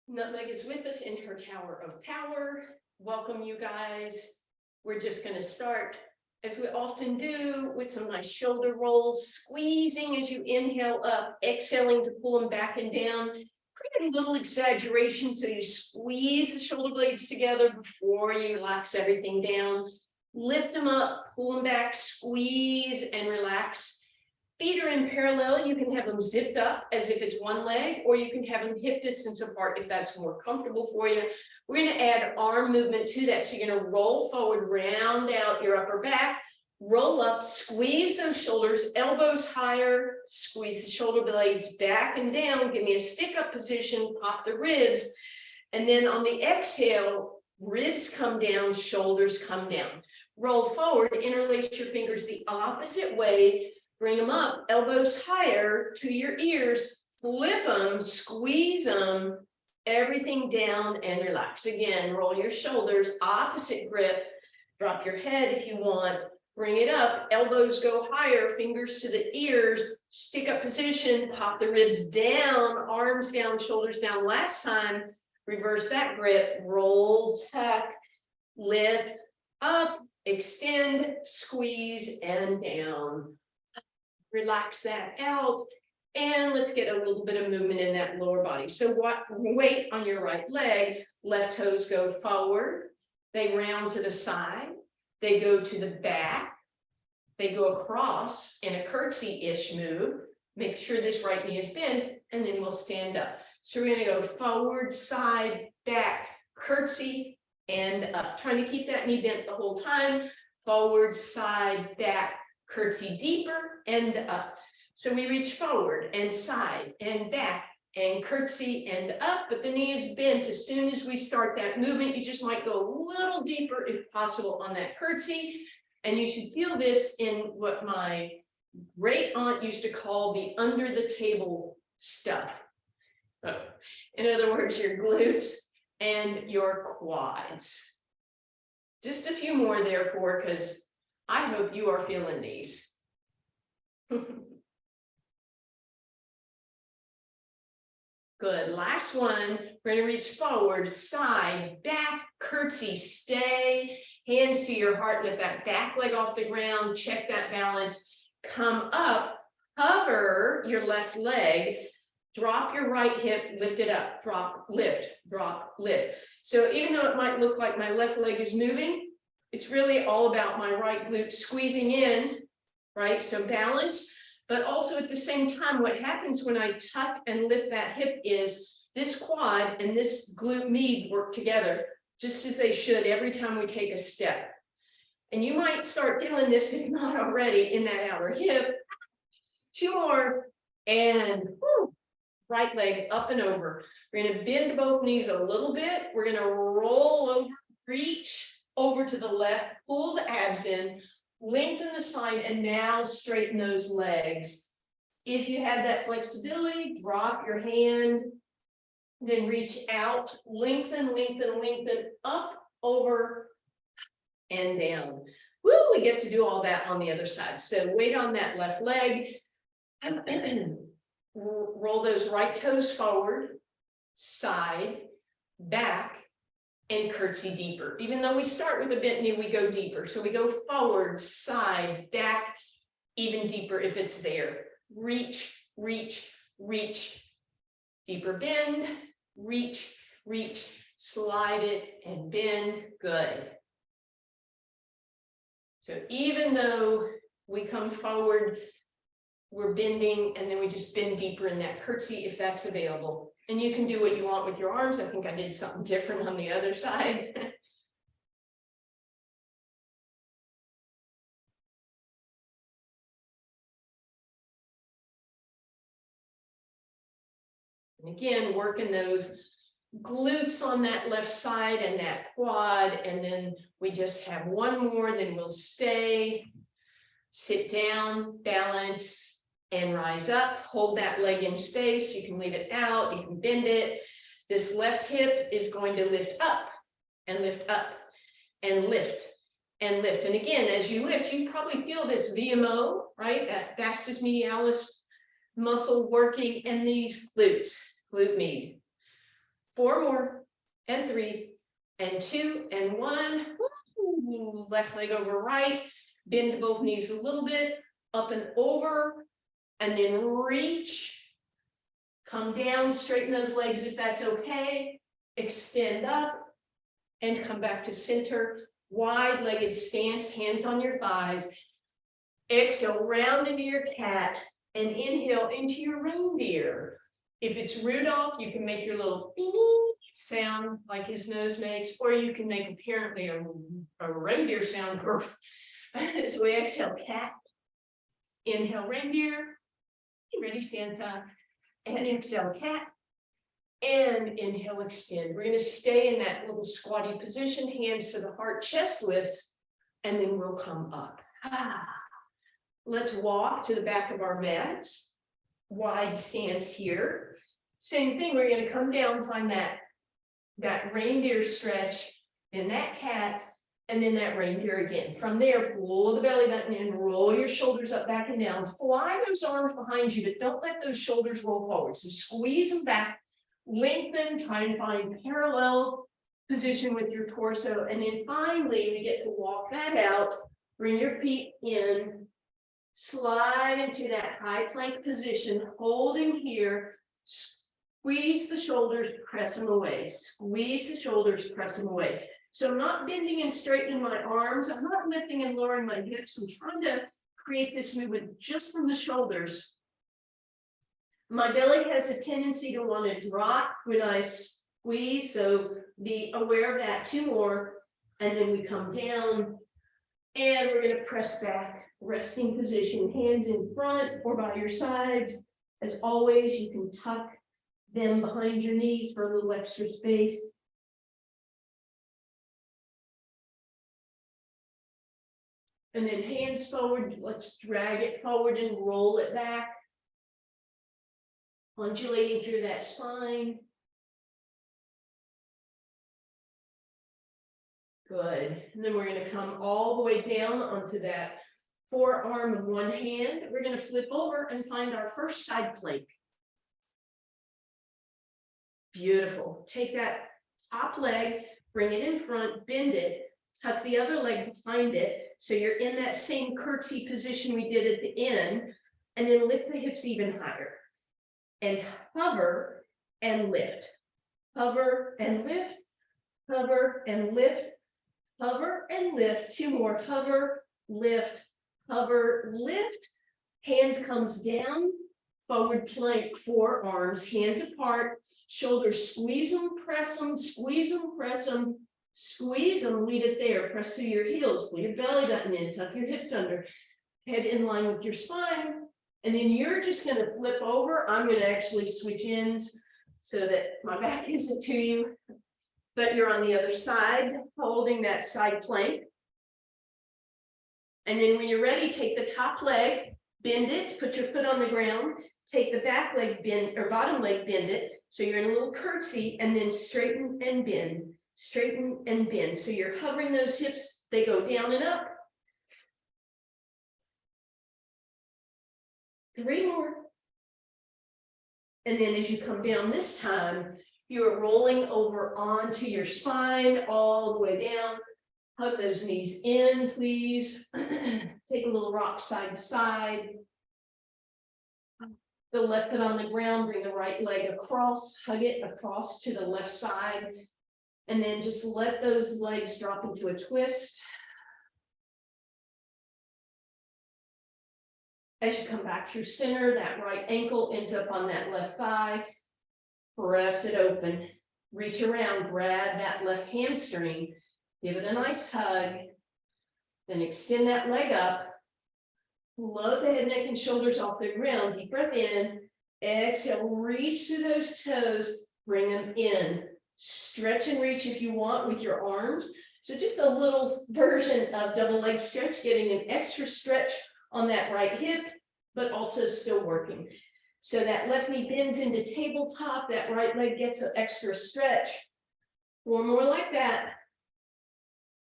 Nutmeg is with us in her tower of power. Welcome, you guys. We're just going to start, as we often do, with some nice shoulder rolls, squeezing as you inhale up, exhaling to pull them back and down. Create a little exaggeration so you squeeze the shoulder blades together before you relax everything down. Lift them up, pull them back, squeeze and relax. Feet are in parallel. You can have them zipped up as if it's one leg, or you can have them hip distance apart if that's more comfortable for you. We're going to add arm movement to that. So you're going to roll forward, round out your upper back, roll up, squeeze those shoulders, elbows higher, squeeze the shoulder blades back and down. Give me a stick up position, pop the ribs. And then on the exhale, ribs come down, shoulders come down. Roll forward, interlace your fingers the opposite way. Bring them up, elbows higher to your ears, flip them, squeeze them, everything down and relax. Again, roll your shoulders, opposite grip, drop your head if you want, bring it up, elbows go higher, fingers to the ears, stick up position, pop the ribs down, arms down, shoulders down. Last time, reverse that grip, roll, tuck, lift, up, extend, squeeze, and down. Relax that out, and let's get a little bit of movement in that lower body. So weight on your right leg, left toes go forward, they round to the side, they go to the back, they go across in a curtsy-ish move. Make sure this right knee is bent, and then we'll stand up. So we're going to go forward, side, back, curtsy, and up. Trying to keep that knee bent the whole time. Forward, side, back, curtsy deeper and up. So we reach forward and side and back and curtsy and up, but the knee is bent. As soon as we start that movement, you just might go a little deeper if possible on that curtsy. And you should feel this in what my great aunt used to call the under the table stuff. In other words, your glutes and your quads. Just a few more therefore, because I hope you are feeling these. Good. Last one. We're going to reach forward, side, back, curtsy, stay. Hands to your heart. Lift that back leg off the ground. Check that balance. Come up. Hover your left leg. Drop your right hip. Lift it up. Drop, lift, drop, lift. So even though it might look like my left leg is moving, it's really all about my right glute squeezing in, right? So balance, but also at the same time, what happens when I tuck and lift that hip is this quad and this glute med work together, just as they should every time we take a step. And you might start feeling this, if not already, in that outer hip. Two more, and whoo, right leg up and over. We're going to bend both knees a little bit. We're going to roll over, reach over to the left, pull the abs in, lengthen the spine, and now straighten those legs. If you have that flexibility, drop your hand, then reach out, lengthen, lengthen, lengthen, up, over, and down. Woo, we get to do all that on the other side. So weight on that left leg, roll those right toes forward, side, back, and curtsy deeper. Even though we start with a bent knee, we go deeper. So we go forward, side, back, even deeper if it's there. Reach, reach, reach, deeper bend, reach, reach, slide it and bend. Good. So even though we come forward, we're bending, and then we just bend deeper in that curtsy if that's available. And you can do what you want with your arms. I think I did something different on the other side. And again, working those glutes on that left side and that quad. And then we just have one more, then we'll stay, sit down, balance, and rise up. Hold that leg in space. You can leave it out. You can bend it. This left hip is going to lift up and lift up and lift and lift. And again, as you lift, you probably feel this VMO, right? That vastus medialis muscle working in these glutes, glute med. 4 more, and 3, and 2, and 1. Woo. Left leg over right, bend both knees a little bit, up and over, and then reach. Come down, straighten those legs if that's okay. Extend up and come back to center. Wide-legged stance, hands on your thighs. Exhale, round into your cat and inhale into your reindeer. If it's Rudolph, you can make your little beep sound like his nose makes, or you can make apparently a reindeer sound. So we exhale, cat. Inhale, reindeer. Ready, Santa. And exhale, cat. And inhale, extend. We're going to stay in that little squatty position, hands to the heart, chest lifts, and then we'll come up. Let's walk to the back of our mats. Wide stance here. Same thing, we're going to come down, find that reindeer stretch, then that cat, and then that reindeer again. From there, pull the belly button in, roll your shoulders up, back and down, fly those arms behind you, but don't let those shoulders roll forward. So squeeze them back, lengthen, try and find parallel position with your torso. And then finally, we get to walk that out, bring your feet in, slide into that high plank position, holding here, squeeze the shoulders, press them away, squeeze the shoulders, press them away. So I'm not bending and straightening my arms. I'm not lifting and lowering my hips. I'm trying to create this movement just from the shoulders. My belly has a tendency to want to drop when I squeeze, so be aware of that. 2 more, and then we come down, and we're going to press back, resting position, hands in front or by your side. As always, you can tuck them behind your knees for a little extra space. And then hands forward, let's drag it forward and roll it back. Undulating through that spine. Good. And then we're going to come all the way down onto that forearm of one hand. We're going to flip over and find our first side plank. Beautiful. Take that top leg, bring it in front, bend it, tuck the other leg behind it. So you're in that same curtsy position we did at the end, and then lift the hips even higher. And hover and lift. Hover and lift. Hover and lift. Hover and lift. 2 more. Hover, lift, hover, lift. Hand comes down. Forward plank, forearms, hands apart. Shoulders, squeeze them, press them, squeeze them, press them. Squeeze them, leave it there. Press through your heels. Pull your belly button in. Tuck your hips under. Head in line with your spine. And then you're just going to flip over. I'm going to actually switch ends so that my back isn't to you, but you're on the other side, holding that side plank. And then when you're ready, take the top leg, bend it, put your foot on the ground, take the back leg, bend, or bottom leg, bend it. So you're in a little curtsy, and then straighten and bend, straighten and bend. So you're hovering those hips, they go down and up. 3 more. And then as you come down this time, you're rolling over onto your spine all the way down. Hug those knees in, please. Take a little rock side to side. The left foot on the ground, bring the right leg across, hug it across to the left side. And then just let those legs drop into a twist. As you come back through center, that right ankle ends up on that left thigh. Press it open. Reach around, grab that left hamstring. Give it a nice hug. Then extend that leg up. Load the head, neck, and shoulders off the ground. Deep breath in. Exhale, reach through those toes. Bring them in. Stretch and reach if you want with your arms. So just a little version of double leg stretch, getting an extra stretch on that right hip, but also still working. So that left knee bends into tabletop, that right leg gets an extra stretch. 4 more like that.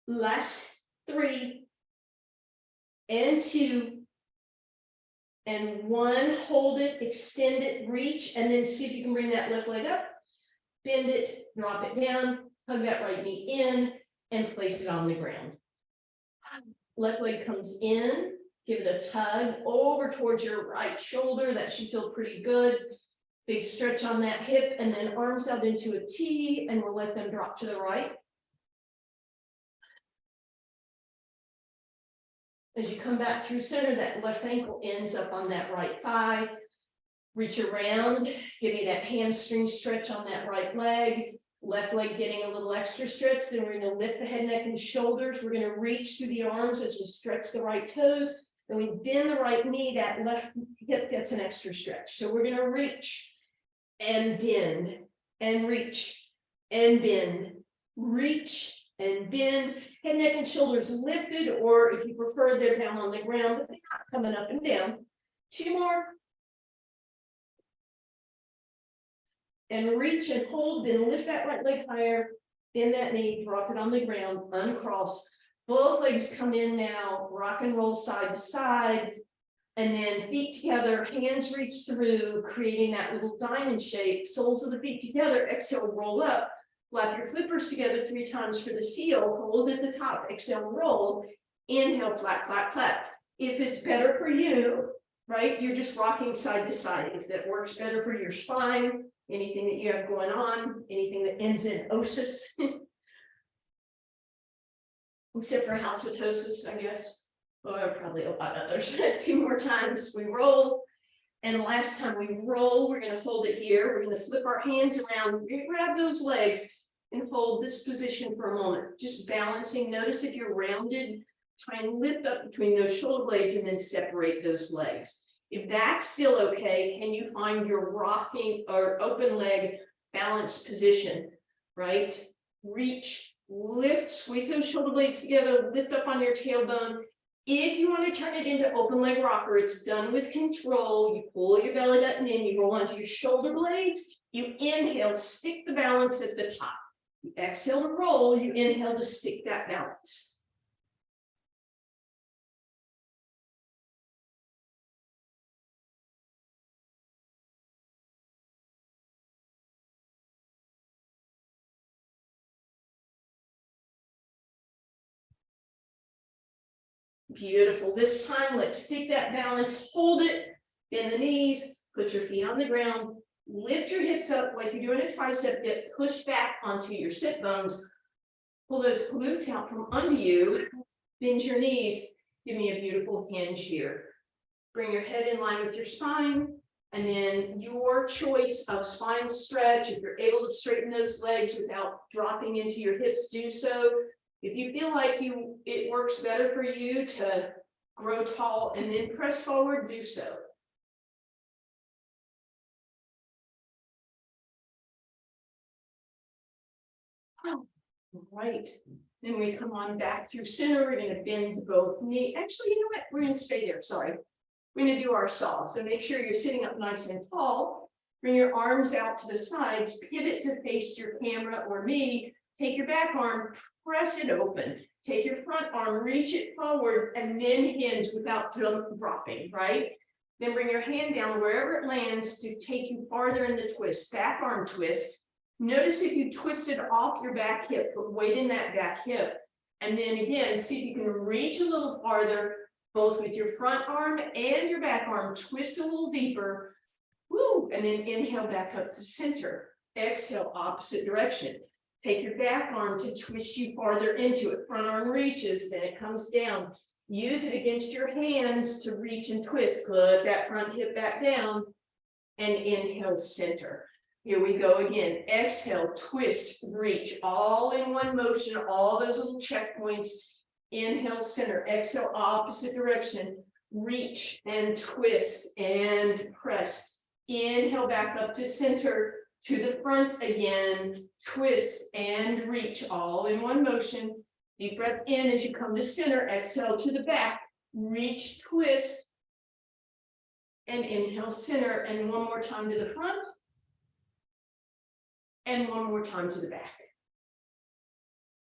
Last 3, and 2, and 1. Hold it, extend it, reach, and then see if you can bring that left leg up. bend it, drop it down, hug that right knee in, and place it on the ground. Left leg comes in, give it a tug over towards your right shoulder. That should feel pretty good. Big stretch on that hip, and then arms out into a T, and we'll let them drop to the right. As you come back through center, that left ankle ends up on that right thigh. Reach around, give you that hamstring stretch on that right leg. Left leg getting a little extra stretch. Then we're going to lift the head, neck, and shoulders. We're going to reach through the arms as we stretch the right toes. Then we bend the right knee, that left hip gets an extra stretch. So we're going to reach and bend and reach and bend, reach and bend. Head, neck, and shoulders lifted, or if you prefer, they're down on the ground, but they're not coming up and down. 2 more. And reach and hold, then lift that right leg higher, bend that knee, drop it on the ground, uncross. Both legs come in now, rock and roll side to side, and then feet together, hands reach through, creating that little diamond shape, soles of the feet together, exhale, roll up, flap your flippers together 3 times for the seal, hold at the top, exhale, roll, inhale, flap, flap, flap. If it's better for you, right, you're just rocking side to side. If that works better for your spine, anything that you have going on, anything that ends in osis, except for halitosis, I guess, or probably a lot of others. 2 more times, we roll. And last time we roll, we're going to hold it here. We're going to flip our hands around, grab those legs, and hold this position for a moment. Just balancing. Notice if you're rounded, try and lift up between those shoulder blades and then separate those legs. If that's still okay, can you find your rocking or open leg balanced position, right? Reach, lift, squeeze those shoulder blades together, lift up on your tailbone. If you want to turn it into open leg rocker, it's done with control. You pull your belly button in, you roll onto your shoulder blades, you inhale, stick the balance at the top. You exhale to roll, you inhale to stick that balance. Beautiful. This time, let's stick that balance, hold it, bend the knees, put your feet on the ground, lift your hips up like you're doing a tricep dip, push back onto your sit bones, pull those glutes out from under you, bend your knees, give me a beautiful hinge here. Bring your head in line with your spine, and then your choice of spine stretch. If you're able to straighten those legs without dropping into your hips, do so. If you feel like it works better for you to grow tall and then press forward, do so. Oh, right. Then we come on back through center. We're going to bend both knees. Actually, you know what? We're going to stay there. Sorry. We're going to do our saw. So make sure you're sitting up nice and tall. Bring your arms out to the sides. Pivot to face your camera or me. Take your back arm, press it open. Take your front arm, reach it forward, and then hinge without dropping, right? Then bring your hand down wherever it lands to take you farther in the twist. Back arm twist. Notice if you twisted off your back hip, put weight in that back hip. And then again, see if you can reach a little farther, both with your front arm and your back arm. Twist a little deeper. Woo! And then inhale back up to center. Exhale, opposite direction. Take your back arm to twist you farther into it. Front arm reaches, then it comes down. Use it against your hands to reach and twist. Put that front hip back down and inhale center. Here we go again. Exhale, twist, reach, all in one motion, all those little checkpoints. Inhale center, exhale opposite direction. Reach and twist and press. Inhale back up to center. To the front again, twist and reach, all in one motion. Deep breath in as you come to center, exhale to the back, reach, twist, and inhale center, and one more time to the front, and one more time to the back.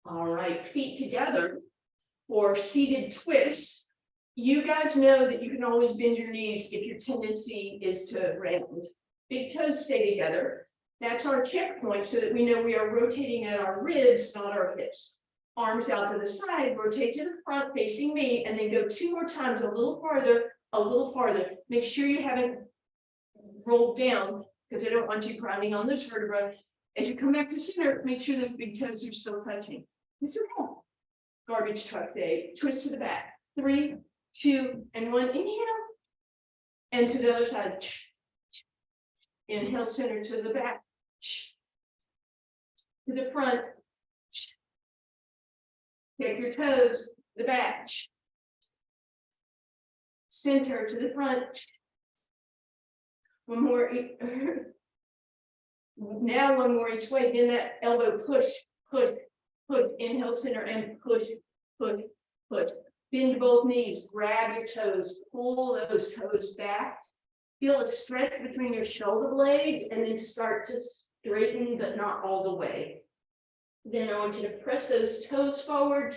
All right, feet together for seated twist. You guys know that you can always bend your knees if your tendency is to round. Big toes stay together. That's our checkpoint so that we know we are rotating at our ribs, not our hips. Arms out to the side, rotate to the front facing me, and then go 2 more times, a little farther, a little farther. Make sure you haven't rolled down because I don't want you grounding on this vertebra. As you come back to center, make sure the big toes are still touching. It's okay. Garbage truck day. Twist to the back. 3, 2, and 1. Inhale. And to the other side. Inhale, center to the back. To the front. Take your toes, the back. Center to the front. One more. Now one more each way. Then that elbow push, push, push. Inhale, center, and push, push, push. Bend both knees. Grab your toes. Pull those toes back. Feel a stretch between your shoulder blades, and then start to straighten, but not all the way. Then I want you to press those toes forward,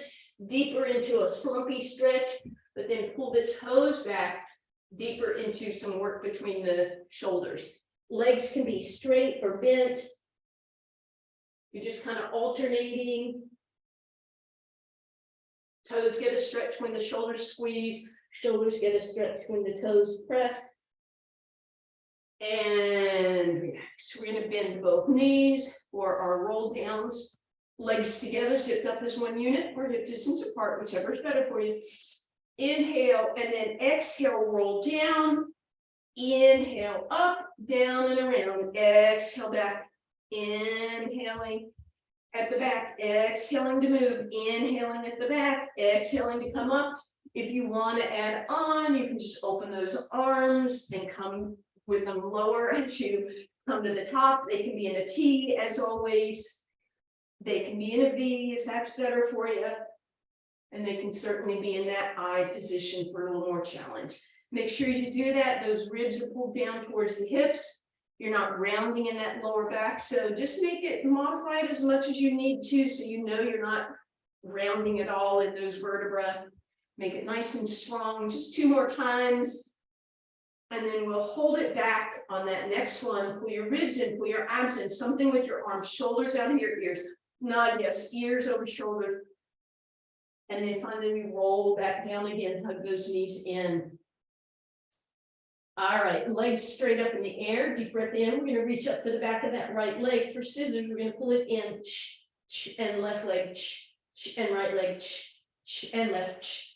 deeper into a slumpy stretch, but then pull the toes back deeper into some work between the shoulders. Legs can be straight or bent. You're just kind of alternating. Toes get a stretch when the shoulders squeeze. Shoulders get a stretch when the toes press. And relax. We're going to bend both knees for our roll downs. Legs together, zipped up as one unit, or hip distance apart, whichever is better for you. Inhale, and then exhale, roll down. Inhale, up, down, and around. Exhale back. Inhaling at the back. Exhaling to move. Inhaling at the back. Exhaling to come up. If you want to add on, you can just open those arms and come with them lower as you come to the top. They can be in a T, as always. They can be in a V if that's better for you. And they can certainly be in that I position for a little more challenge. Make sure you do that. Those ribs are pulled down towards the hips. You're not rounding in that lower back. So just make it, modify it as much as you need to, so you know you're not rounding at all in those vertebrae. Make it nice and strong. Just 2 more times. And then we'll hold it back on that next one. Pull your ribs in, pull your abs in, something with your arms, shoulders out of your ears. Nod, yes, ears over shoulder. And then finally we roll back down again, hug those knees in. All right, legs straight up in the air, deep breath in. We're going to reach up to the back of that right leg. For scissors, we're going to pull it in, and left leg, and right leg, and left.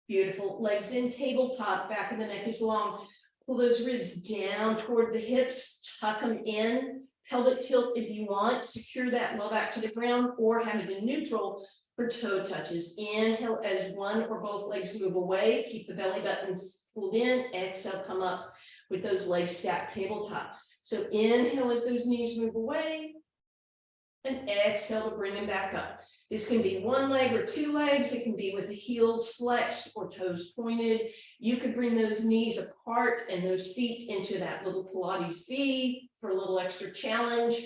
Beautiful. Legs in, tabletop, back of the neck is long. Pull those ribs down toward the hips, tuck them in, pelvic tilt if you want, secure that low back to the ground, or have it in neutral for toe touches. Inhale as one or both legs move away, keep the belly buttons pulled in, exhale, come up with those legs stacked tabletop. So inhale as those knees move away, and exhale to bring them back up. This can be one leg or 2 legs. It can be with the heels flexed or toes pointed. You could bring those knees apart and those feet into that little Pilates V for a little extra challenge.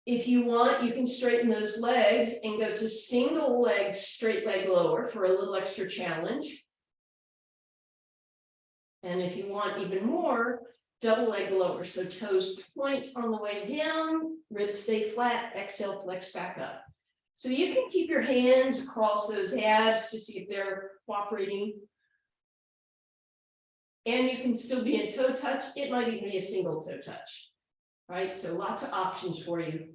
If you want, you can straighten those legs and go to single leg, straight leg lower for a little extra challenge. And if you want even more, double leg lower. So toes point on the way down, ribs stay flat, exhale, flex back up. So you can keep your hands across those abs to see if they're cooperating. And you can still be in toe touch. It might even be a single toe touch, right? So lots of options for you.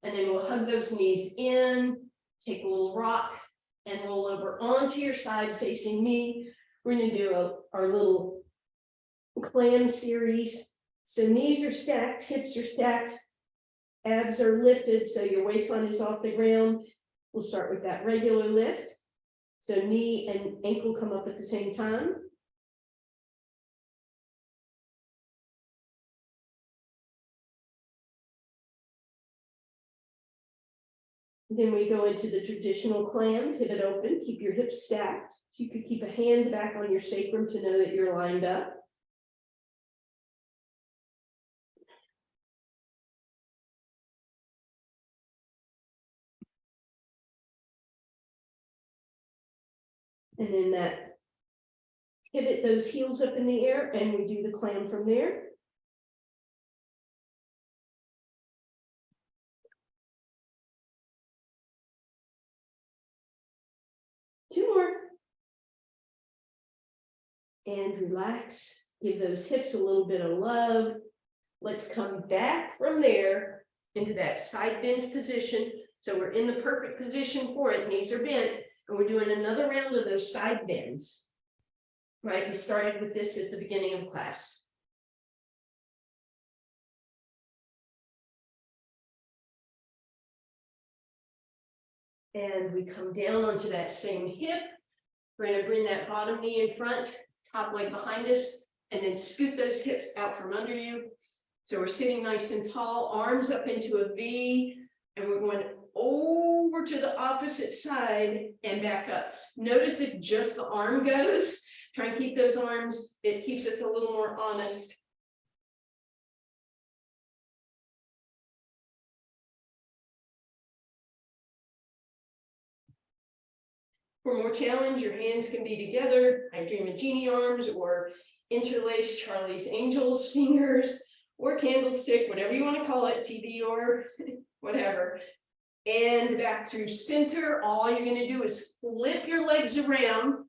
And then we'll hug those knees in, take a little rock, and roll over onto your side facing me. We're going to do our little clam series. So knees are stacked, hips are stacked, abs are lifted, so your waistline is off the ground. We'll start with that regular lift. So knee and ankle come up at the same time. Then we go into the traditional clam, pivot open, keep your hips stacked. You could keep a hand back on your sacrum to know that you're lined up. And then that pivot those heels up in the air, and we do the clam from there. Two more. And relax, give those hips a little bit of love. Let's come back from there into that side bend position. So we're in the perfect position for it, knees are bent, and we're doing another round of those side bends. Right, we started with this at the beginning of class. And we come down onto that same hip. We're going to bring that bottom knee in front, top leg behind us, and then scoot those hips out from under you. So we're sitting nice and tall, arms up into a V, and we're going over to the opposite side and back up. Notice if just the arm goes, try and keep those arms, it keeps us a little more honest. For more challenge, your hands can be together. I dream of genie arms or interlace Charlie's Angels fingers or candlestick, whatever you want to call it, TV or whatever. And back through center. All you're going to do is flip your legs around.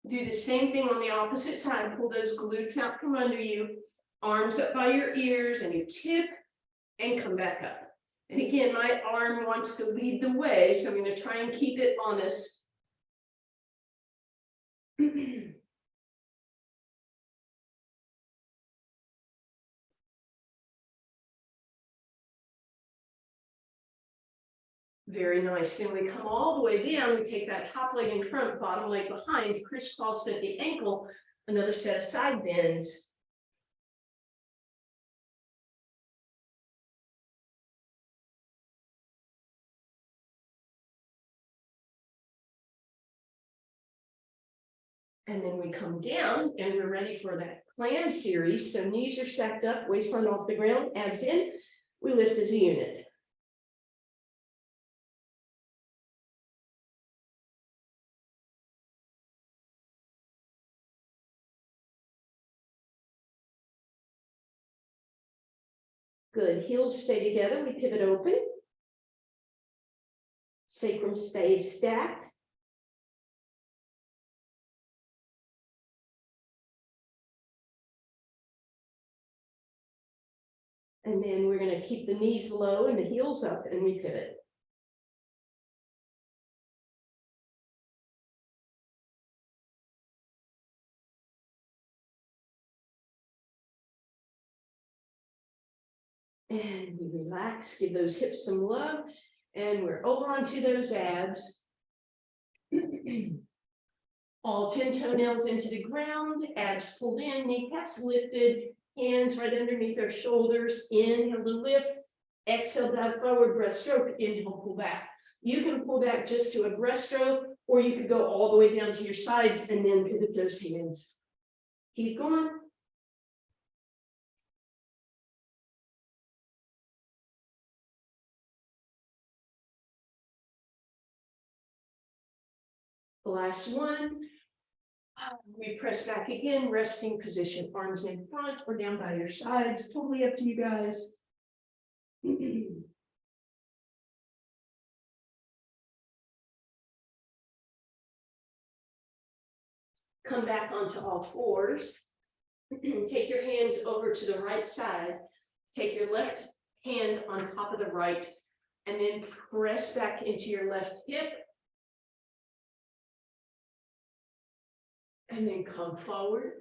Do the same thing on the opposite side. Pull those glutes out from under you. Arms up by your ears, and you tip and come back up. And again, my arm wants to lead the way, so I'm going to try and keep it honest. Very nice. Then we come all the way down. We take that top leg in front, bottom leg behind, crisscrossed at the ankle, another set of side bends. And then we come down and we're ready for that clam series. So knees are stacked up, waistline off the ground, abs in. We lift as a unit. Good, heels stay together, we pivot open. Sacrum stays stacked. And then we're going to keep the knees low and the heels up, and we pivot. And we relax, give those hips some love, and we're over onto those abs. All 10 toenails into the ground, abs pulled in, kneecaps lifted, hands right underneath our shoulders. Inhale to lift, exhale down forward breaststroke, inhale, pull back. You can pull back just to a breaststroke, or you could go all the way down to your sides and then pivot those hands. Keep going. The last one. We press back again, resting position, arms in front or down by your sides, totally up to you guys. Come back onto all fours. Take your hands over to the right side. Take your left hand on top of the right, and then press back into your left hip. And then come forward,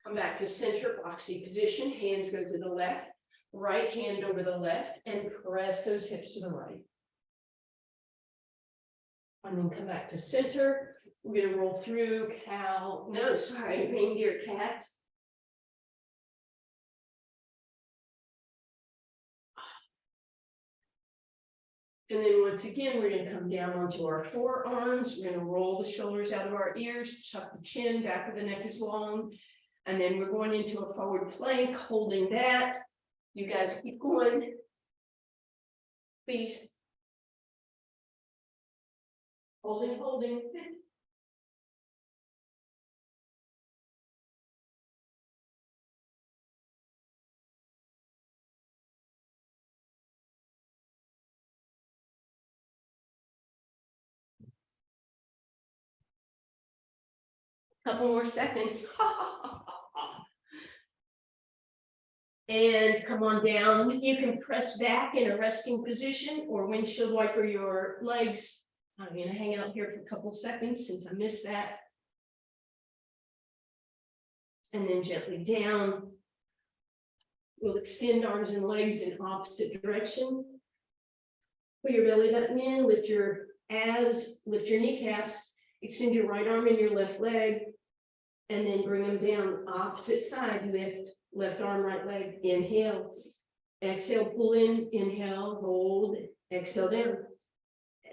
come back to center, boxy position, hands go to the left, right hand over the left, and press those hips to the right. And then come back to center. We're going to roll through reindeer cat. And then once again, we're going to come down onto our forearms. We're going to roll the shoulders out of our ears, tuck the chin, back of the neck is long. And then we're going into a forward plank, holding that. You guys keep going. Please. Holding, holding. Couple more seconds. And come on down. You can press back in a resting position or windshield wiper your legs. I'm going to hang out here for a couple seconds since I missed that. And then gently down. We'll extend arms and legs in opposite direction. Put your belly button in, lift your abs, lift your kneecaps, extend your right arm and your left leg, and then bring them down opposite side, lift, left arm, right leg, inhale, exhale, pull in, inhale, hold, exhale down,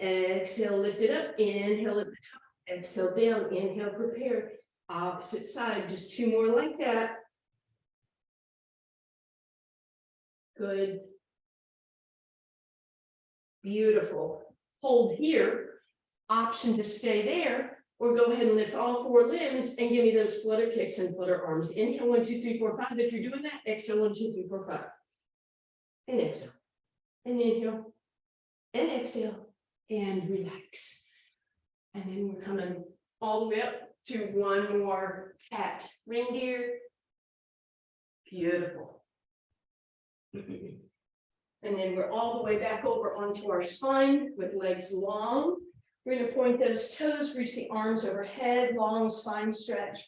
exhale, lift it up, inhale at the top, exhale down, inhale, prepare, opposite side, just two more like that. Good. Beautiful. Hold here, option to stay there, or go ahead and lift all four limbs and give me those flutter kicks and flutter arms. Inhale, 1, 2, 3, 4, 5. If you're doing that, exhale, 1, 2, 3, 4, 5. And exhale. And inhale. And exhale. And relax. And then we're coming all the way up to one more cat reindeer. Beautiful. And then we're all the way back over onto our spine with legs long. We're going to point those toes, reach the arms overhead, long spine stretch.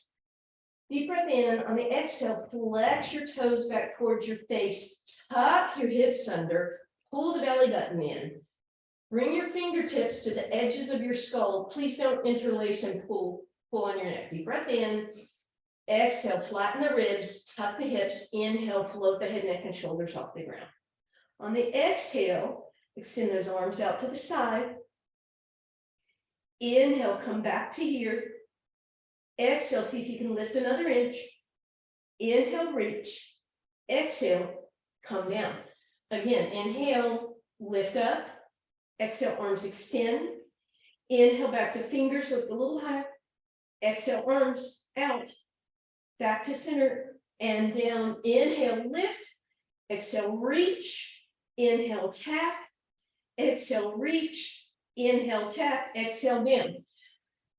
Deep breath in. On the exhale, flex your toes back towards your face. Tuck your hips under. Pull the belly button in. Bring your fingertips to the edges of your skull. Please don't interlace and pull on your neck. Deep breath in. Exhale, flatten the ribs, tuck the hips. Inhale, float the head, neck, and shoulders off the ground. On the exhale, extend those arms out to the side. Inhale, come back to here. Exhale, see if you can lift another inch. Inhale, reach. Exhale, come down. Again, inhale, lift up. Exhale, arms extend. Inhale, back to fingers, lift a little higher. Exhale, arms out. Back to center and down. Inhale, lift. Exhale, reach. Inhale, tap. Exhale, reach. Inhale, tap. Exhale, down.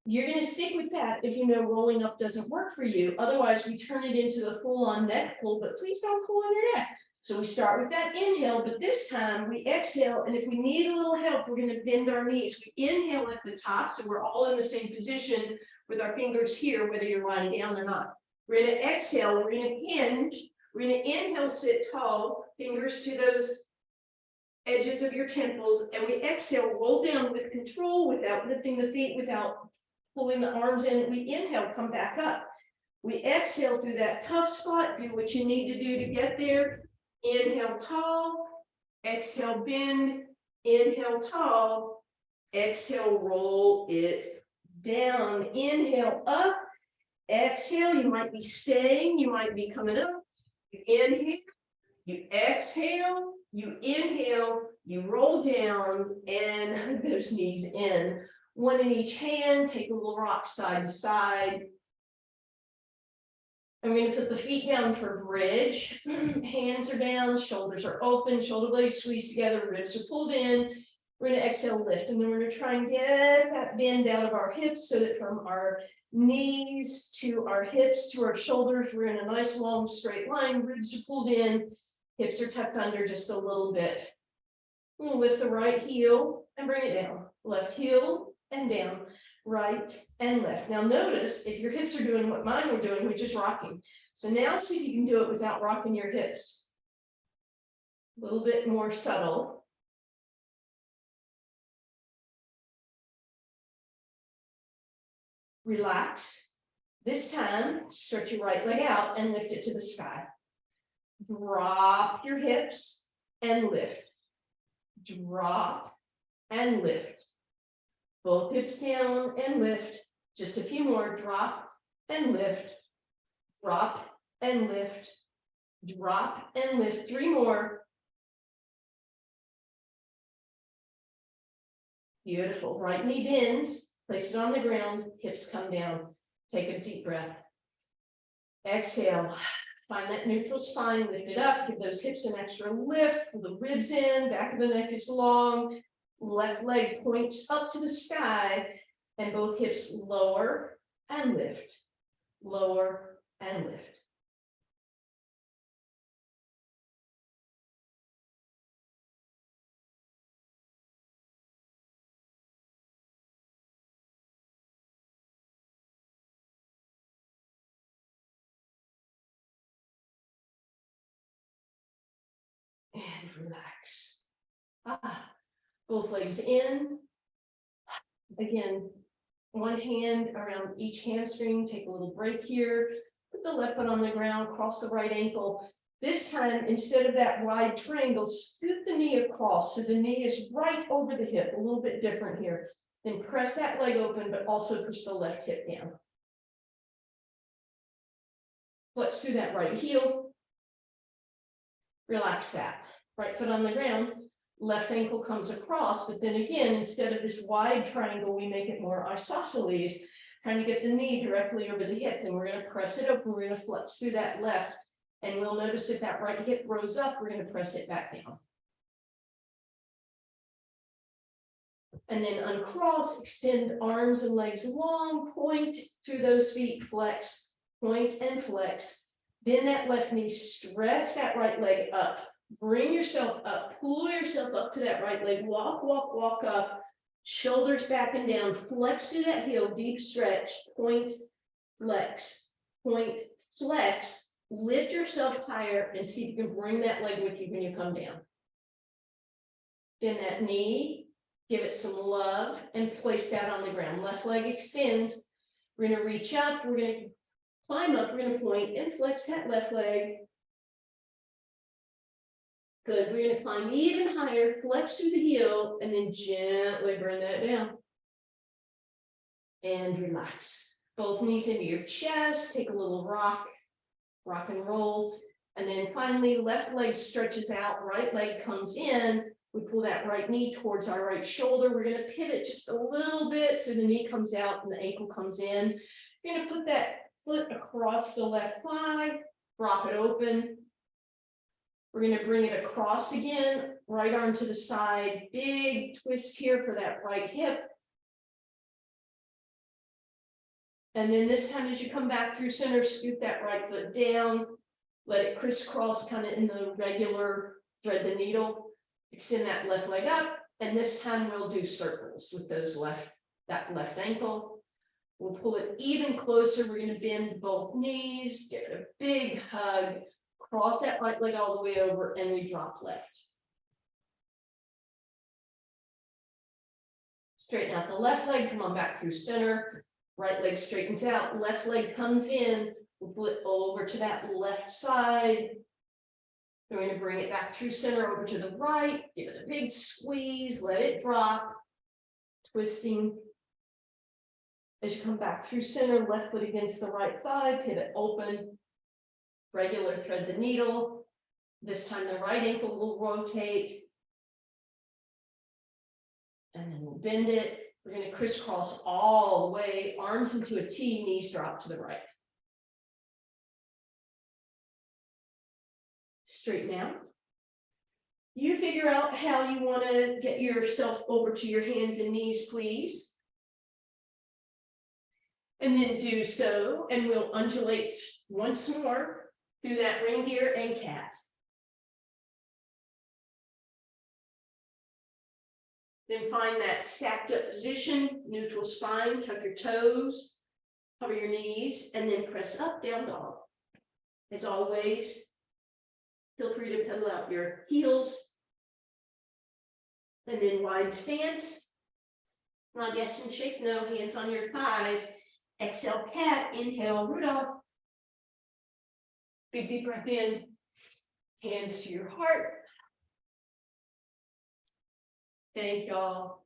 You're going to stick with that if you know rolling up doesn't work for you. Otherwise, we turn it into the full-on neck pull, but please don't pull on your neck. So we start with that inhale, but this time we exhale, and if we need a little help, we're going to bend our knees. We inhale at the top, so we're all in the same position with our fingers here, whether you're lying down or not. We're going to exhale, we're going to hinge, we're going to inhale, sit tall, fingers to those edges of your temples, and we exhale, roll down with control, without lifting the feet, without pulling the arms in. We inhale, come back up. We exhale through that tough spot, do what you need to do to get there. Inhale, tall, exhale, bend, inhale, tall, exhale, roll it down. Inhale, up, exhale, you might be staying, you might be coming up. You inhale, you exhale, you inhale, you roll down, and hug those knees in. One in each hand, take a little rock side to side. I'm going to put the feet down for bridge. Hands are down, shoulders are open, shoulder blades squeeze together, ribs are pulled in. We're going to exhale, lift, and then we're going to try and get that bend out of our hips so that from our knees to our hips to our shoulders, we're in a nice long straight line. Ribs are pulled in, hips are tucked under just a little bit. We'll lift the right heel and bring it down. Left heel and down, right and left. Now notice if your hips are doing what mine were doing, which is rocking. So now see if you can do it without rocking your hips. A little bit more subtle. Relax. This time, stretch your right leg out and lift it to the sky. Drop your hips and lift. Drop and lift. Both hips down and lift. Just a few more. Drop and lift. Drop and lift. Drop and lift. 3 more. Beautiful. Right knee bends. Place it on the ground. Hips come down. Take a deep breath. Exhale. Find that neutral spine. Lift it up. Give those hips an extra lift. Pull the ribs in. Back of the neck is long. Left leg points up to the sky. And both hips lower and lift. Lower and lift. And relax. Both legs in. Again, one hand around each hamstring. Take a little break here. Put the left foot on the ground. Cross the right ankle. This time, instead of that wide triangle, scoot the knee across so the knee is right over the hip. A little bit different here. Then press that leg open, but also push the left hip down. Flex through that right heel. Relax that. Right foot on the ground. Left ankle comes across, but then again, instead of this wide triangle, we make it more isosceles, trying to get the knee directly over the hip. And we're going to press it open. We're going to flex through that left. And we'll notice if that right hip rose up, we're going to press it back down. And then uncross, extend arms and legs long, point through those feet, flex, point and flex. Bend that left knee, stretch that right leg up. Bring yourself up, pull yourself up to that right leg, walk, walk, walk up, shoulders back and down, flex through that heel, deep stretch, point, flex, lift yourself higher and see if you can bring that leg with you when you come down. Bend that knee, give it some love and place that on the ground. Left leg extends. We're going to reach up, we're going to climb up, we're going to point and flex that left leg. Good, we're going to climb even higher, flex through the heel, and then gently bring that down. And relax. Both knees into your chest, take a little rock and roll. And then finally, left leg stretches out, right leg comes in. We pull that right knee towards our right shoulder. We're going to pivot just a little bit so the knee comes out and the ankle comes in. You're going to put that foot across the left thigh, drop it open. We're going to bring it across again, right arm to the side, big twist here for that right hip. And then this time as you come back through center, scoot that right foot down, let it crisscross kind of in the regular thread the needle, extend that left leg up, and this time we'll do circles with that left ankle. We'll pull it even closer. We're going to bend both knees, get a big hug. Cross that right leg all the way over and we drop left. Straighten out the left leg, come on back through center. Right leg straightens out, left leg comes in. We'll flip over to that left side. We're going to bring it back through center over to the right. Give it a big squeeze, let it drop. Twisting. As you come back through center, left foot against the right thigh, pivot open. Regular thread the needle. This time the right ankle will rotate. And then we'll bend it. We're going to crisscross all the way, arms into a T, knees drop to the right. Straighten out. You figure out how you want to get yourself over to your hands and knees, please. And then do so, and we'll undulate once more. Through that reindeer and cat. Then find that stacked up position, neutral spine, tuck your toes, cover your knees, and then press up, down dog. As always, feel free to pedal out your heels. And then wide stance. Nod yes and shake no, hands on your thighs. Exhale, cat, inhale, Rudolph. Big deep breath in, hands to your heart. Thank y'all.